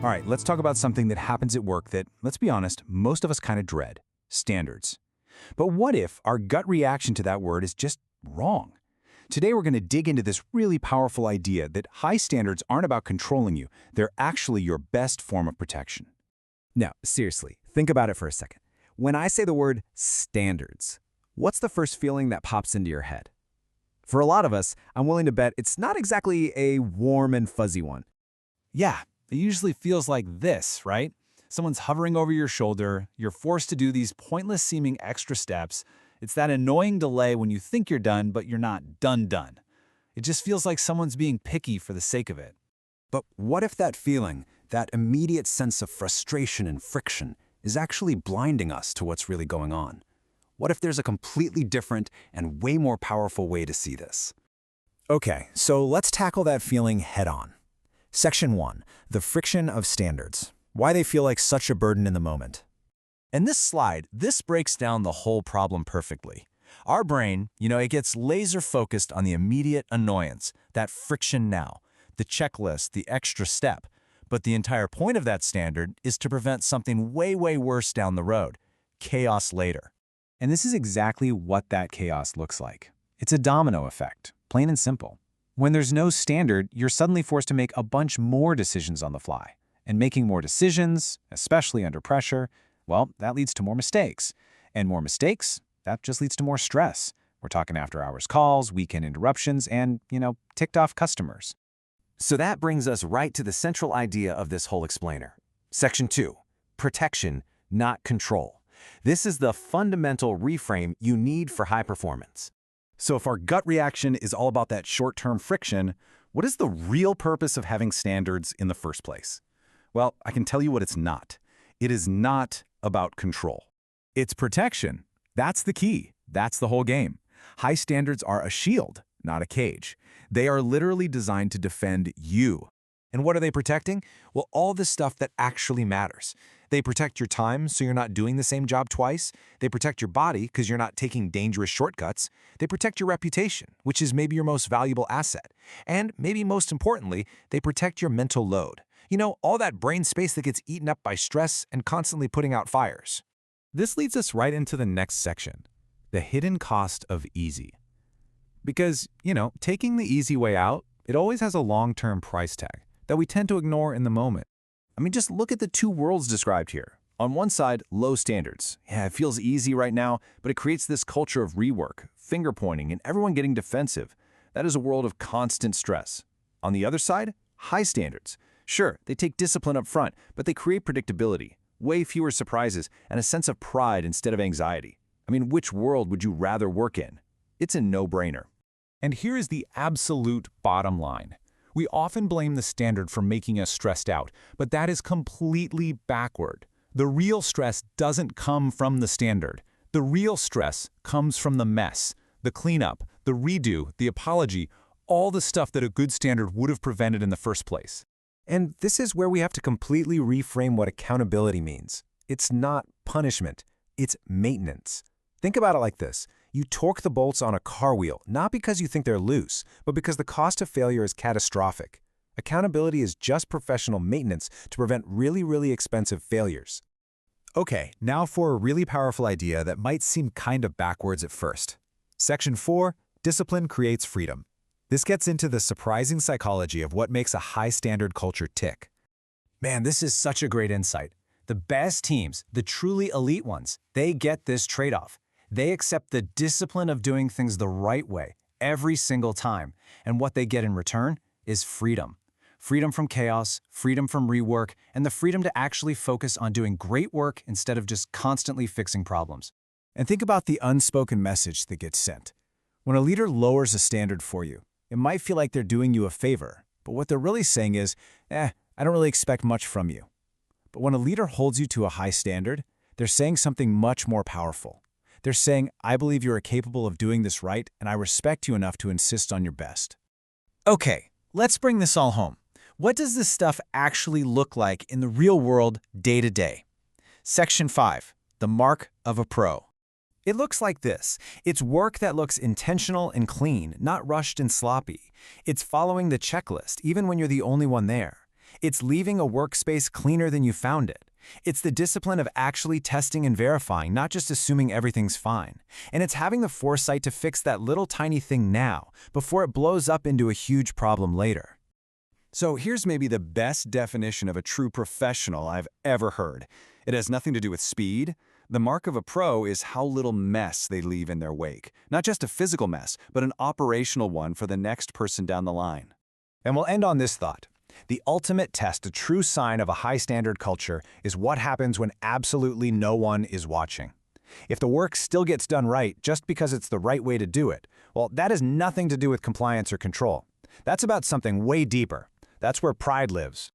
All right, let's talk about something that happens at work that, let's be honest, most of us kind of dread: standards. But what if our gut reaction to that word is just wrong? Today we're going to dig into this really powerful idea that high standards aren't about controlling you, they're actually your best form of protection. Now, seriously, think about it for a second. When I say the word standards, what's the first feeling that pops into your head? For a lot of us, I'm willing to bet it's not exactly a warm and fuzzy one. Yeah, it usually feels like this, right? Someone's hovering over your shoulder, you're forced to do these pointless-seeming extra steps. It's that annoying delay when you think you're done, but you're not done. It just feels like someone's being picky for the sake of it. But what if that feeling, that immediate sense of frustration and friction, is actually blinding us to what's really going on? What if there's a completely different and way more powerful way to see this? Okay, so let's tackle that feeling head-on. Section 1, the friction of standards. Why they feel like such a burden in the moment. In this slide, this breaks down the whole problem perfectly. Our brain, it gets laser focused on the immediate annoyance, that friction now, the checklist, the extra step. But the entire point of that standard is to prevent something way worse down the road, chaos later. And this is exactly what that chaos looks like. It's a domino effect, plain and simple. When there's no standard, you're suddenly forced to make a bunch more decisions on the fly. And making more decisions, especially under pressure, well, that leads to more mistakes. And more mistakes, that just leads to more stress. We're talking after-hours calls, weekend interruptions, and, ticked-off customers. So that brings us right to the central idea of this whole explainer. Section 2, protection, not control. This is the fundamental reframe you need for high performance. So if our gut reaction is all about that short-term friction, what is the real purpose of having standards in the first place? Well, I can tell you what it's not. It is not about control. It's protection. That's the key. That's the whole game. High standards are a shield, not a cage. They are literally designed to defend you. And what are they protecting? Well, all the stuff that actually matters. They protect your time so you're not doing the same job twice. They protect your body because you're not taking dangerous shortcuts. They protect your reputation, which is maybe your most valuable asset. And maybe most importantly, they protect your mental load. All that brain space that gets eaten up by stress and constantly putting out fires. This leads us right into the next section, the hidden cost of easy. Because, taking the easy way out, it always has a long-term price tag that we tend to ignore in the moment. I mean, just look at the two worlds described here. On one side, low standards. Yeah, it feels easy right now, but it creates this culture of rework, finger-pointing, and everyone getting defensive. That is a world of constant stress. On the other side, high standards. Sure, they take discipline up front, but they create predictability, way fewer surprises, and a sense of pride instead of anxiety. I mean, which world would you rather work in? It's a no-brainer. And here is the absolute bottom line. We often blame the standard for making us stressed out, but that is completely backward. The real stress doesn't come from the standard. The real stress comes from the mess, the cleanup, the redo, the apology, all the stuff that a good standard would have prevented in the first place. And this is where we have to completely reframe what accountability means. It's not punishment, it's maintenance. Think about it like this. You torque the bolts on a car wheel, not because you think they're loose, but because the cost of failure is catastrophic. Accountability is just professional maintenance to prevent really expensive failures. Okay, now for a really powerful idea that might seem kind of backwards at first. Section 4, discipline creates freedom. This gets into the surprising psychology of what makes a high-standard culture tick. Man, this is such a great insight. The best teams, the truly elite ones, they get this trade-off. They accept the discipline of doing things the right way every single time. And what they get in return is freedom. Freedom from chaos, freedom from rework, and the freedom to actually focus on doing great work instead of just constantly fixing problems. And think about the unspoken message that gets sent. When a leader lowers a standard for you, it might feel like they're doing you a favor, but what they're really saying is, I don't really expect much from you. But when a leader holds you to a high standard, they're saying something much more powerful. They're saying, I believe you are capable of doing this right, and I respect you enough to insist on your best. Okay, let's bring this all home. What does this stuff actually look like in the real world day to day? Section 5, the mark of a pro. It looks like this. It's work that looks intentional and clean, not rushed and sloppy. It's following the checklist, even when you're the only one there. It's leaving a workspace cleaner than you found it. It's the discipline of actually testing and verifying, not just assuming everything's fine. And it's having the foresight to fix that little tiny thing now, before it blows up into a huge problem later. So here's maybe the best definition of a true professional I've ever heard. It has nothing to do with speed. The mark of a pro is how little mess they leave in their wake. Not just a physical mess, but an operational one for the next person down the line. And we'll end on this thought. The ultimate test, a true sign of a high-standard culture, is what happens when absolutely no one is watching. If the work still gets done right just because it's the right way to do it, well, that has nothing to do with compliance or control. That's about something way deeper. That's where pride lives.